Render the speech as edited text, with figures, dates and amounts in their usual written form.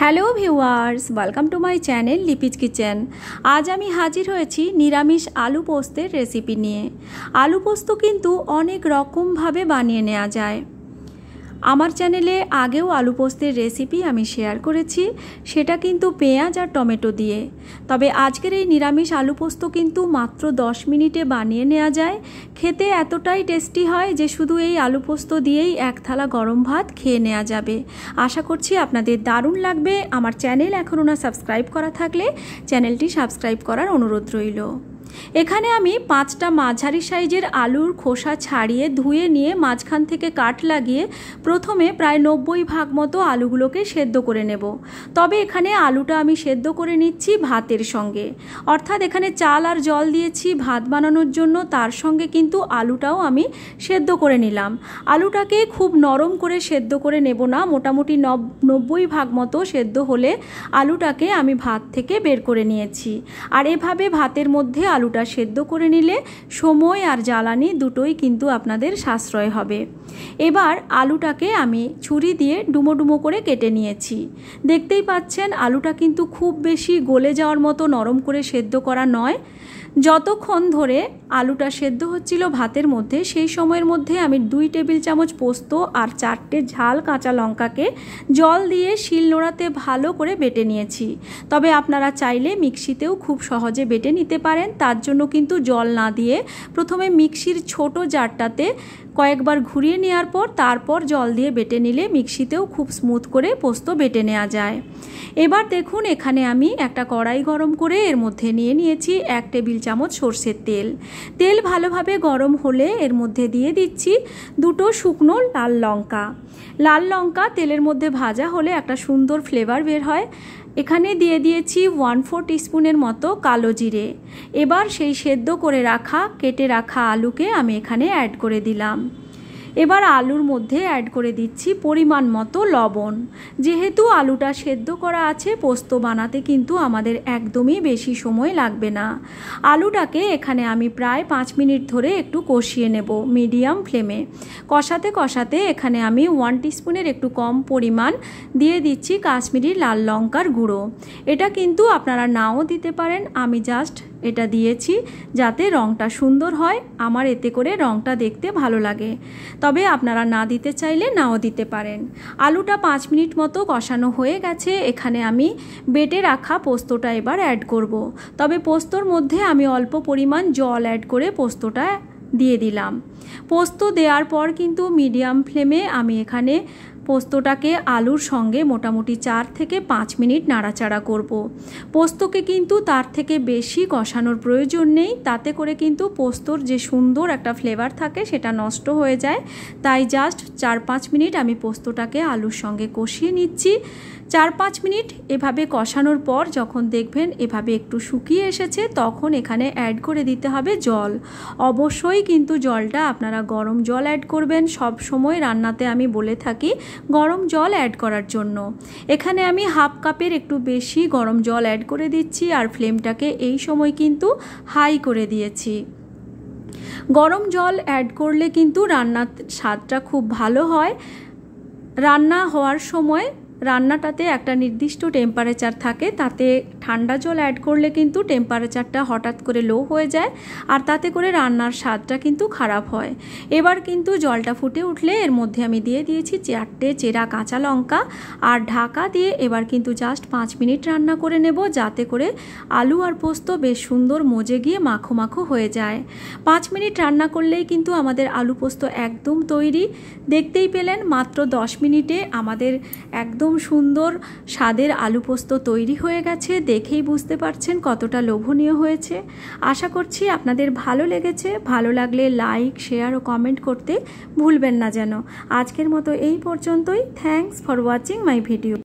Hello viewers, welcome to my channel Lipi's kitchen. আজ আমি হাজির হয়েছি নিরামিষ আলু পোস্তের রেসিপি নিয়ে। আলু পোস্ত কিন্তু অনেক রকমভাবে বানিয়ে নেওয়া যায়। আমার চ্যানেলে আগেও আলু পোস্তের রেসিপি আমি শেয়ার করেছি, সেটা কিন্তু পেঁয়াজ আর টমেটো দিয়ে। তবে আজকের এই নিরামিষ আলু পোস্ত কিন্তু মাত্র 10 মিনিটে বানিয়ে নেওয়া যায়। খেতে এতটাই টেস্টি হয় যে শুধু এই আলু পোস্ত দিয়েই এক থালা গরম ভাত খেয়ে নেওয়া যাবে। আশা করছি আপনাদের দারুণ লাগবে। আমার চ্যানেল এখনও না সাবস্ক্রাইব করা থাকলে চ্যানেলটি সাবস্ক্রাইব করার অনুরোধ রইল। এখানে আমি 5টা মাঝারি সাইজের আলুর খোসা ছাড়িয়ে ধুয়ে নিয়ে মাঝখান থেকে কাট লাগিয়ে প্রথমে প্রায় 90 ভাগ মতো আলুগুলোকে সেদ্ধ করে নেব। তবে এখানে আলুটা আমি সেদ্ধ করে নিচ্ছি ভাতের সঙ্গে, অর্থাৎ এখানে চাল আর জল দিয়েছি ভাত বানানোর জন্য, তার সঙ্গে কিন্তু আলুটাও আমি সেদ্ধ করে নিলাম। আলুটাকে খুব নরম করে সেদ্ধ করে নেব না, মোটামুটি 90 ভাগ মতো সেদ্ধ হলে আলুটাকে আমি ভাত থেকে বের করে নিয়েছি। আর এভাবে ভাতের মধ্যে আলুটা সেদ্ধ করে নিলে সময় আর জ্বালানি দুটোই কিন্তু আপনাদের সাশ্রয় হবে। এবার আলুটাকে আমি ছুরি দিয়ে ডুমো ডুমো করে কেটে নিয়েছি। দেখতেই পাচ্ছেন আলুটা কিন্তু খুব বেশি গলে যাওয়ার মতো নরম করে সেদ্ধ করা নয়। যতক্ষণ ধরে আলুটা সেদ্ধ হচ্ছিল ভাতের মধ্যে, সেই সময়ের মধ্যে আমি 2 টেবিল চামচ পোস্ত আর 4টে ঝাল কাঁচা লঙ্কাকে জল দিয়ে শিলনোড়াতে ভালো করে বেটে নিয়েছি। তবে আপনারা চাইলে মিক্সিতেও খুব সহজে বেটে নিতে পারেন। তার জন্য কিন্তু জল না দিয়ে প্রথমে মিক্সির ছোট জারটাতে কয়েকবার ঘুরিয়ে নেওয়ার পর তারপর জল দিয়ে বেটে নিলে মিক্সিতেও খুব স্মুথ করে পোস্ত বেটে নেওয়া যায়। এবার দেখুন এখানে আমি একটা কড়াই গরম করে এর মধ্যে নিয়ে নিয়েছি 1 টেবিল চামচ সরষের তেল। তেল ভালোভাবে গরম হলে এর মধ্যে দিয়ে দিচ্ছি 2টো শুকনো লাল লঙ্কা। লাল লঙ্কা তেলের মধ্যে ভাজা হলে একটা সুন্দর ফ্লেভার বের হয়। এখানে দিয়ে দিয়েছি 1/4 টিস্পুনের মতো কালো জিরে। এবার সেই সেদ্ধ করে রাখা কেটে রাখা আলুকে আমি এখানে অ্যাড করে দিলাম। এবার আলুর মধ্যে অ্যাড করে দিচ্ছি পরিমাণ মতো লবণ। যেহেতু আলুটা সেদ্ধ করা আছে, পোস্ত বানাতে কিন্তু আমাদের একদমই বেশি সময় লাগবে না। আলুটাকে এখানে আমি প্রায় 5 মিনিট ধরে একটু কষিয়ে নেব মিডিয়াম ফ্লেমে। কষাতে কষাতে এখানে আমি 1 টিস্পুনের একটু কম পরিমাণ দিয়ে দিচ্ছি কাশ্মীরি লাল লঙ্কার গুঁড়ো। এটা কিন্তু আপনারা নাও দিতে পারেন, আমি জাস্ট এটা দিয়েছি যাতে রঙটা সুন্দর হয়। আমার এতে করে রঙটা দেখতে ভালো লাগে, তবে আপনারা না দিতে চাইলে নাও দিতে পারেন। আলুটা 5 মিনিট মতো কষানো হয়ে গেছে। এখানে আমি বেটে রাখা পোস্তটা এবার অ্যাড করব। তবে পোস্তর মধ্যে আমি অল্প পরিমাণ জল অ্যাড করে পোস্তটা দিয়ে দিলাম। পোস্ত দেওয়ার পর কিন্তু মিডিয়াম ফ্লেমে আমি এখানে পোস্তটাকে আলুর সঙ্গে মোটামুটি 4 থেকে 5 মিনিট নাড়াচাড়া করব। পোস্তকে কিন্তু তার থেকে বেশি কষানোর প্রয়োজন নেই, তাতে করে কিন্তু পোস্তর যে সুন্দর একটা ফ্লেভার থাকে সেটা নষ্ট হয়ে যায়। তাই জাস্ট 4-5 মিনিট আমি পোস্তটাকে আলুর সঙ্গে কষিয়ে নিচ্ছি। 4-5 মিনিট এভাবে কষানোর পর যখন দেখবেন এভাবে একটু শুকিয়ে এসেছে, তখন এখানে অ্যাড করে দিতে হবে জল। অবশ্যই কিন্তু জলটা আপনারা গরম জল অ্যাড করবেন। সব সময় রান্নাতে আমি বলে থাকি গরম জল অ্যাড করার জন্য। এখানে আমি 1/2 কাপের একটু বেশি গরম জল অ্যাড করে দিচ্ছি আর ফ্লেমটাকে এই সময় কিন্তু হাই করে দিয়েছি। গরম জল অ্যাড করলে কিন্তু রান্নার স্বাদটা খুব ভালো হয়। রান্না হওয়ার সময় রান্নাটাতে একটা নির্দিষ্ট টেম্পারেচার থাকে, তাতে ঠান্ডা জল অ্যাড করলে কিন্তু টেম্পারেচারটা হঠাৎ করে লো হয়ে যায় আর তাতে করে রান্নার স্বাদটা কিন্তু খারাপ হয়। এবার কিন্তু জলটা ফুটে উঠলে এর মধ্যে আমি দিয়ে দিয়েছি 4টে চেরা কাঁচা লঙ্কা আর ঢাকা দিয়ে এবার কিন্তু জাস্ট 5 মিনিট রান্না করে নেব, যাতে করে আলু আর পোস্ত বেশ সুন্দর মজে গিয়ে মাখো মাখো হয়ে যায়। 5 মিনিট রান্না করলেই কিন্তু আমাদের আলু পোস্ত একদম তৈরি। দেখতেই পেলেন মাত্র 10 মিনিটে আমাদের একদম সুন্দর স্বাদের আলু পোস্ত তৈরি হয়ে গেছে। দেখেই বুঝতে পারছেন কতটা লোভনীয় হয়েছে। আশা করছি আপনাদের ভালো লেগেছে। ভালো লাগলে লাইক, শেয়ার ও কমেন্ট করতে ভুলবেন না যেন। আজকের মতো এই পর্যন্তই। Thanks for watching my video.